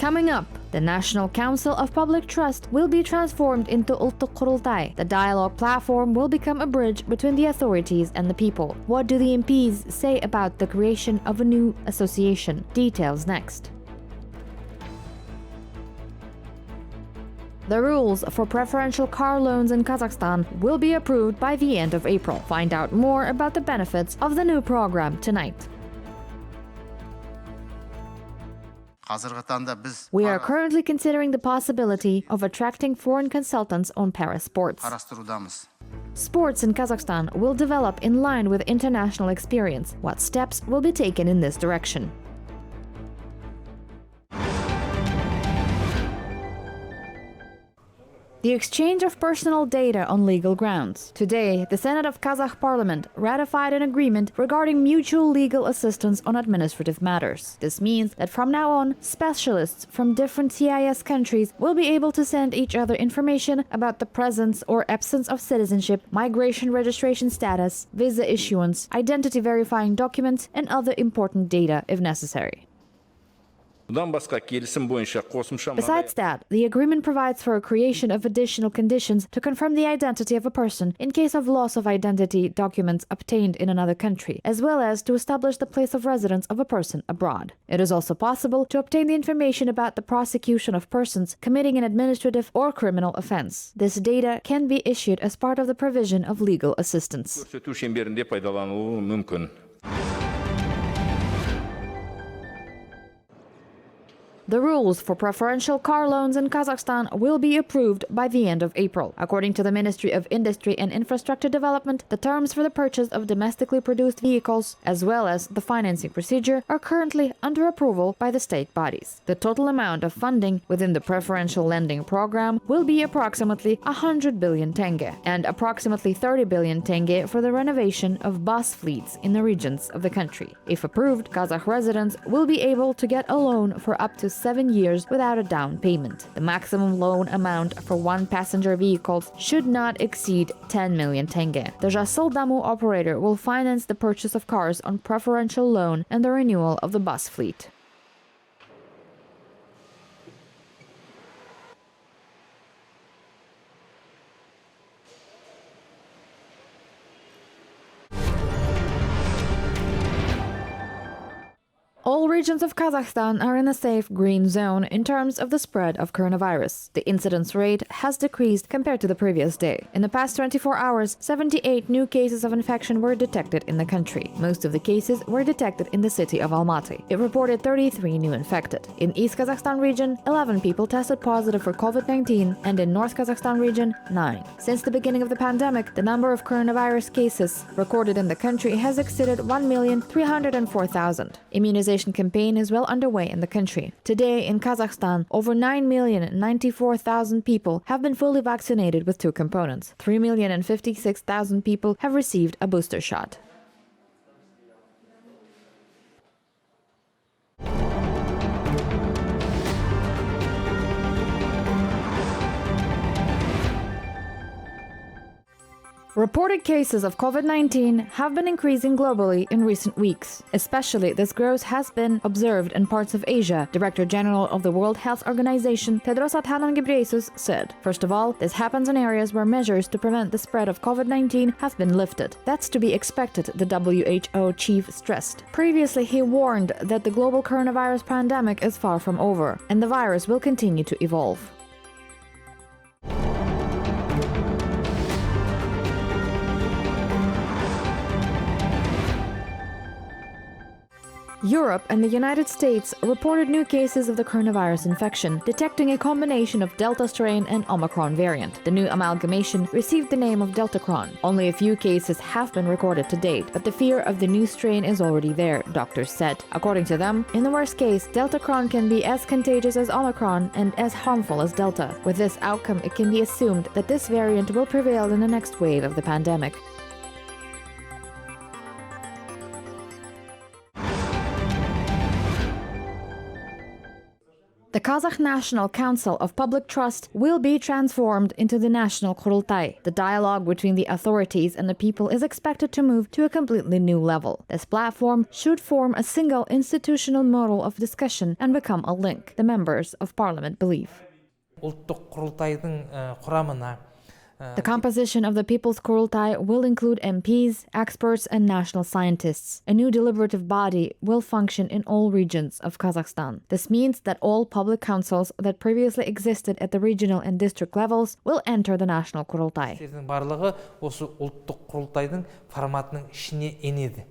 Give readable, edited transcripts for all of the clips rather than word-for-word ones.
Coming up, the National Council of Public Trust will be transformed into Ulttyk Kuryltai. The dialogue platform will become a bridge between the authorities and the people. What do the MPs say about the creation of a new association? Details next. The rules for preferential car loans in Kazakhstan will be approved by the end of April. Find out more about the benefits of the new program tonight. We are currently considering the possibility of attracting foreign consultants on para-sports. Sports in Kazakhstan will develop in line with international experience. What steps will be taken in this direction? The exchange of personal data on legal grounds. Today, the Senate of Kazakh Parliament ratified an agreement regarding mutual legal assistance on administrative matters. This means that from now on, specialists from different CIS countries will be able to send each other information about the presence or absence of citizenship, migration registration status, visa issuance, identity verifying documents, and other important data if necessary. Besides that, the agreement provides for a creation of additional conditions to confirm the identity of a person in case of loss of identity documents obtained in another country, as well as to establish the place of residence of a person abroad. It is also possible to obtain the information about the prosecution of persons committing an administrative or criminal offense. This data can be issued as part of the provision of legal assistance. The rules for preferential car loans in Kazakhstan will be approved by the end of April. According to the Ministry of Industry and Infrastructure Development, the terms for the purchase of domestically produced vehicles, as well as the financing procedure, are currently under approval by the state bodies. The total amount of funding within the preferential lending program will be approximately 100 billion tenge and approximately 30 billion tenge for the renovation of bus fleets in the regions of the country. If approved, Kazakh residents will be able to get a loan for up to 7 years without a down payment. The maximum loan amount for one passenger vehicles should not exceed 10 million tenge. The Жасыл Даму operator will finance the purchase of cars on preferential loan and the renewal of the bus fleet. All regions of Kazakhstan are in a safe green zone in terms of the spread of coronavirus. The incidence rate has decreased compared to the previous day. In the past 24 hours, 78 new cases of infection were detected in the country. Most of the cases were detected in the city of Almaty. It reported 33 new infected. In East Kazakhstan region, 11 people tested positive for COVID-19, and in North Kazakhstan region, 9. Since the beginning of the pandemic, the number of coronavirus cases recorded in the country has exceeded 1,304,000. Immunization campaign is well underway in the country. Today in Kazakhstan, over 9,094,000 people have been fully vaccinated with two components. 3,056,000 people have received a booster shot. Reported cases of COVID-19 have been increasing globally in recent weeks. Especially, this growth has been observed in parts of Asia. Director General of the World Health Organization, Tedros Adhanom Ghebreyesus, said, "First of all, this happens in areas where measures to prevent the spread of COVID-19 have been lifted. That's to be expected," the WHO chief stressed. Previously, he warned that the global coronavirus pandemic is far from over, and the virus will continue to evolve. Europe and the United States reported new cases of the coronavirus infection, detecting a combination of Delta strain and Omicron variant. The new amalgamation received the name of Deltacron. Only a few cases have been recorded to date, but the fear of the new strain is already there, doctors said. According to them, in the worst case, Deltacron can be as contagious as Omicron and as harmful as Delta. With this outcome, it can be assumed that this variant will prevail in the next wave of the pandemic. The Kazakh National Council of Public Trust will be transformed into the National Kuryltai. The dialogue between the authorities and the people is expected to move to a completely new level. This platform should form a single institutional model of discussion and become a link, the members of parliament believe. Ulttyk Kuryltayдың құрамына The composition of the People's Kuryltai will include MPs, experts, and national scientists. A new deliberative body will function in all regions of Kazakhstan. This means that all public councils that previously existed at the regional and district levels will enter the National Kuryltai. барлығы осы Ulttyk Kuryltayдың форматының ішіне енеді.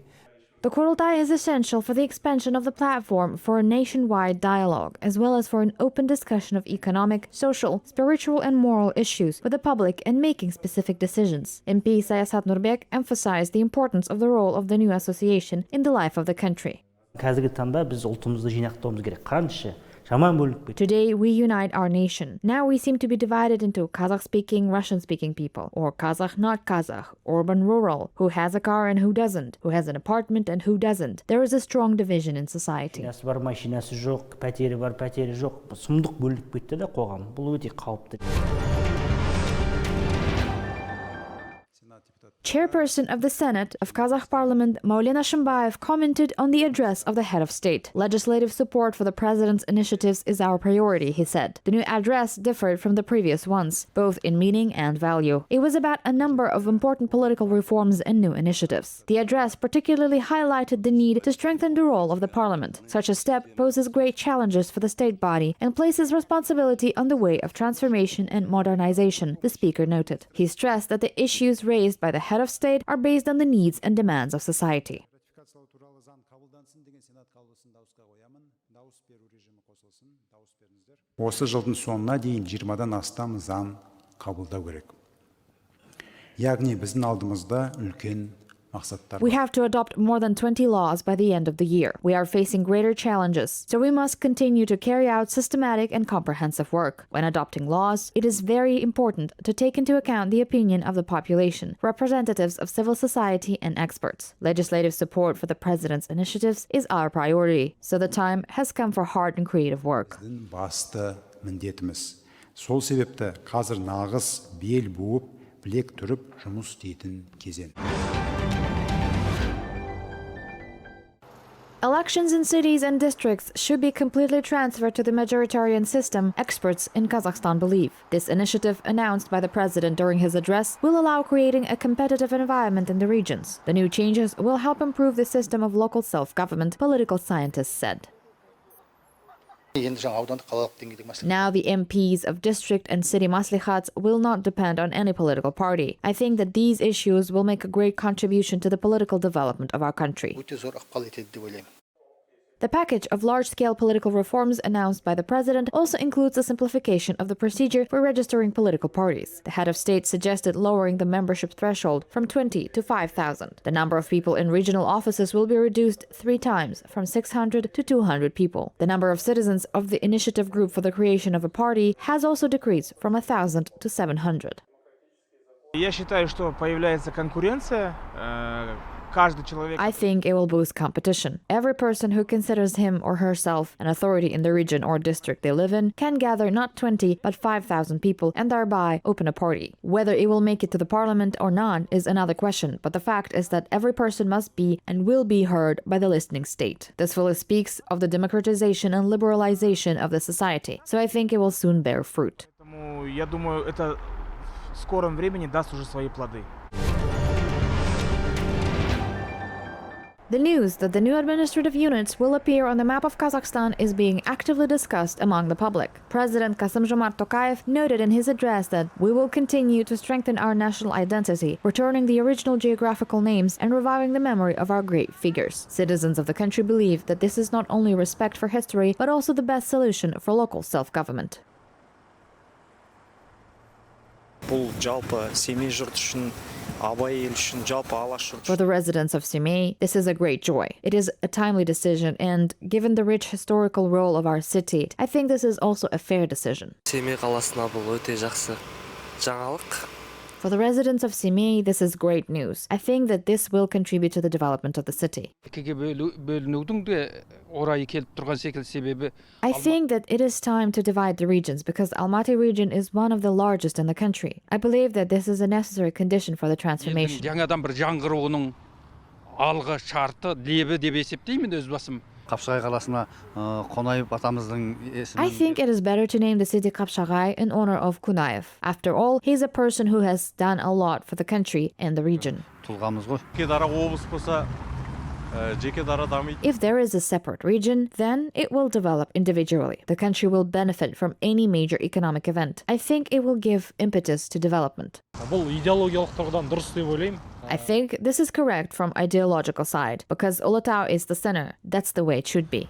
The Kuryltai is essential for the expansion of the platform for a nationwide dialogue, as well as for an open discussion of economic, social, spiritual, and moral issues with the public and making specific decisions. MP Sayasat Nurbek emphasized the importance of the role of the new association in the life of the country. Қазіргі таңда біз ұлтымызды жинақтауымыз керек. Қанша жаман бөлініп кетті. Today we unite our nation. Now we seem to be divided into Kazakh-speaking, Russian-speaking people, or Kazakh not Kazakh, urban rural, who has a car and who doesn't, who has an apartment and who doesn't. There is a strong division in society. Машинасы бар, машинасы жоқ, пәтері бар, пәтері жоқ. Сұмдық бөлініп кетті да қоғам. Бұл өте қауіпті. Chairperson of the Senate of Kazakh Parliament, Maulena Shimbayev, commented on the address of the head of state. Legislative support for the president's initiatives is our priority, he said. The new address differed from the previous ones, both in meaning and value. It was about a number of important political reforms and new initiatives. The address particularly highlighted the need to strengthen the role of the parliament. Such a step poses great challenges for the state body and places responsibility on the way of transformation and modernization, the speaker noted. He stressed that the issues raised by the head of state are based on the needs and demands of society. Осы жылдың соңына дейін 20-дан астам заң қабылдау керек. Яғни біздің алдымызда үлкен мақсаттар. We have to adopt more than 20 laws by the end of the year. We are facing greater challenges, so we must continue to carry out systematic and comprehensive work. When adopting laws, it is very important to take into account the opinion of the population, representatives of civil society, and experts. Legislative support for the president's initiatives is our priority, so the time has come for hard and creative work. Біздің басты міндетіміз. Сол себепті қазір нағыз бел буып, білек түріп жұмыс істейтін кезең. Elections in cities and districts should be completely transferred to the majoritarian system, experts in Kazakhstan believe. This initiative, announced by the president during his address, will allow creating a competitive environment in the regions. The new changes will help improve the system of local self-government, political scientists said. Now the MPs of district and city maslihats will not depend on any political party. I think that these issues will make a great contribution to the political development of our country. The package of large-scale political reforms announced by the president also includes a simplification of the procedure for registering political parties. The head of state suggested lowering the membership threshold from 20 to 5,000. The number of people in regional offices will be reduced 3 times, from 600 to 200 people. The number of citizens of the initiative group for the creation of a party has also decreased from 1,000 to 700. Я считаю, что появляется конкуренция. I think it will boost competition. Every person who considers him or herself an authority in the region or district they live in can gather not 20 but 5,000 people and thereby open a party. Whether it will make it to the parliament or not is another question, but the fact is that every person must be and will be heard by the listening state. This fully speaks of the democratization and liberalization of the society, so I think it will soon bear fruit. Я думаю, это в скором времени даст уже свои плоды. The news that the new administrative units will appear on the map of Kazakhstan is being actively discussed among the public. President Kassym-Jomart Tokayev noted in his address that we will continue to strengthen our national identity, returning the original geographical names and reviving the memory of our great figures. Citizens of the country believe that this is not only respect for history, but also the best solution for local self-government. Бұл жалпы семей жұрт үшін, абай ел үшін, жалпы алаш жұрт үшін. For the residents of Semey, this is a great joy. It is a timely decision, and given the rich historical role of our city, I think this is also a fair decision. Семей қаласына бұл өте жақсы жаңалық. For the residents of Semey, this is great news. I think that this will contribute to the development of the city. I think that it is time to divide the regions because Almaty region is one of the largest in the country. I believe that this is a necessary condition for the transformation. I think it is better to name the city Kapshagay in honor of Kunayev. After all, he is a person who has done a lot for the country and the region. If there is a separate region, then it will develop individually. The country will benefit from any major economic event. I think it will give impetus to development. I think this is correct from ideological side because Ulttyk is the center. That's the way it should be.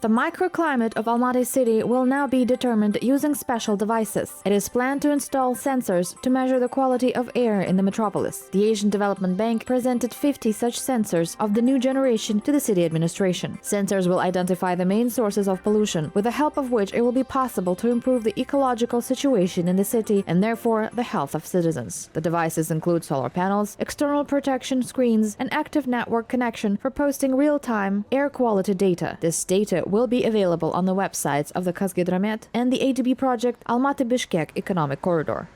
The microclimate of Almaty city will now be determined using special devices. It is planned to install sensors to measure the quality of air in the metropolis. The Asian Development Bank presented 50 such sensors of the new generation to the city administration. Sensors will identify the main sources of pollution, with the help of which it will be possible to improve the ecological situation in the city and therefore the health of citizens. The devices include solar panels, external protection screens, and active network connection for posting real-time air quality data. This data will be available on the websites of the Kazgidromet and the ADB project Almaty-Bishkek Economic Corridor.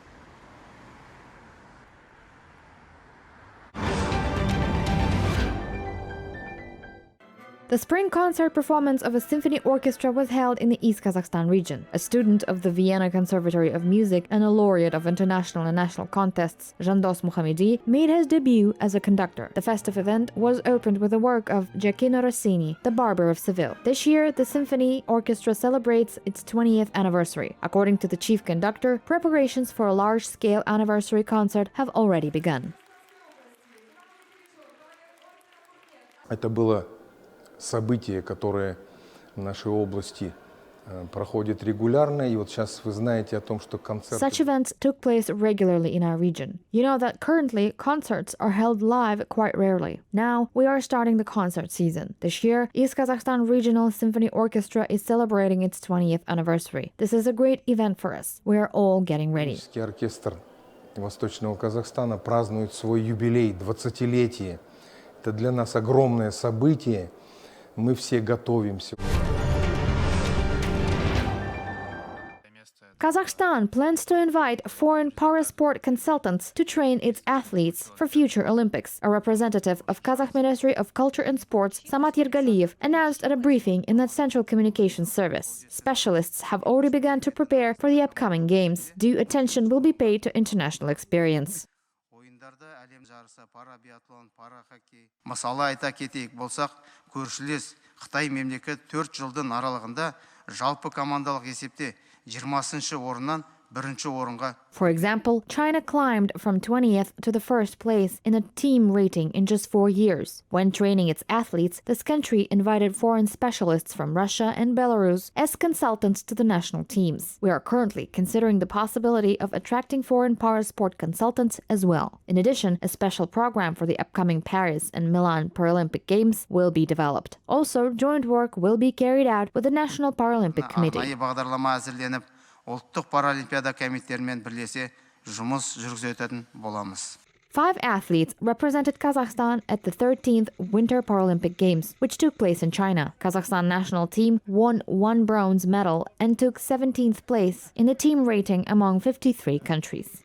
The spring concert performance of a symphony orchestra was held in the East Kazakhstan region. A student of the Vienna Conservatory of Music and a laureate of international and national contests, Zhandos Mukhamedi, made his debut as a conductor. The festive event was opened with the work of Giacomo Rossini, the Barber of Seville. This year, the symphony orchestra celebrates its 20th anniversary. According to the chief conductor, preparations for a large-scale anniversary concert have already begun. Это было событие, которое в нашей области проходит регулярно, и вот сейчас вы знаете о том, что концерты... Such events took place regularly in our region. You know that currently concerts are held live quite rarely. Now we are starting the concert season. This year, East Kazakhstan Regional Symphony Orchestra is celebrating its 20th anniversary. This is a great event for us. We are all getting ready. Оркестр Восточного Казахстана празднует свой юбилей, 20-летие. Это для нас огромное событие. Мы все готовимся. Kazakhstan plans to invite foreign parasport consultants to train its athletes for future Olympics. A representative of Kazakh Ministry of Culture and Sports, Samat Yergaliyev, announced at a briefing in the Central Communications Service. Specialists have already begun to prepare for the upcoming games. Due attention will be paid to international experience. Мысалы айта кетейік болсақ, көршілес Қытай мемлекет 4 жылдың аралығында жалпы командалық есепте 20-шы орыннан 1-ші орынға. For example, China climbed from 20th to the first place in a team rating in just 4 years. When training its athletes, this country invited foreign specialists from Russia and Belarus as consultants to the national teams. We are currently considering the possibility of attracting foreign parasport consultants as well. In addition, a special program for the upcoming Paris and Milan Paralympic Games will be developed. Also, joint work will be carried out with the National Paralympic Committee. Ұлттық паралимпиада комитеттерімен бірлесе жұмыс жүргізетін боламыз. 5 athletes represented Kazakhstan at the 13th Winter Paralympic Games, which took place in China. Kazakhstan national team won 1 bronze medal and took 17th place in the team rating among 53 countries.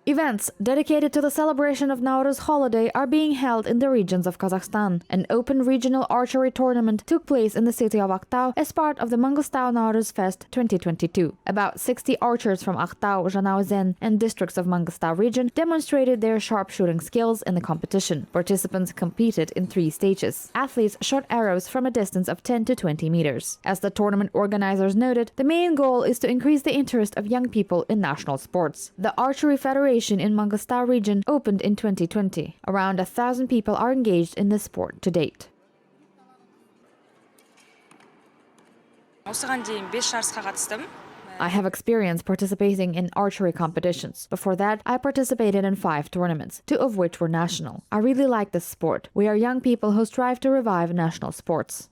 Events dedicated to the celebration of Nauryz holiday are being held in the regions of Kazakhstan. An open regional archery tournament took place in the city of Aktau as part of the Mangostau Nauryz Fest 2022. About 60 archers from Aktau, Zhanauzen, and districts of Mangostau region demonstrated their sharpshooting skills in the competition. Participants competed in 3 stages. Athletes shot arrows from a distance of 10 to 20 meters. As the tournament organizers noted, the main goal is to increase the interest of young people in national sports. The Archery Federation in Mangostau region opened in 2020. Around 1,000 people are engaged in this sport to date. I have experience participating in archery competitions. Before that, I participated in 5 tournaments, 2 of which were national. I really like this sport. We are young people who strive to revive national sports.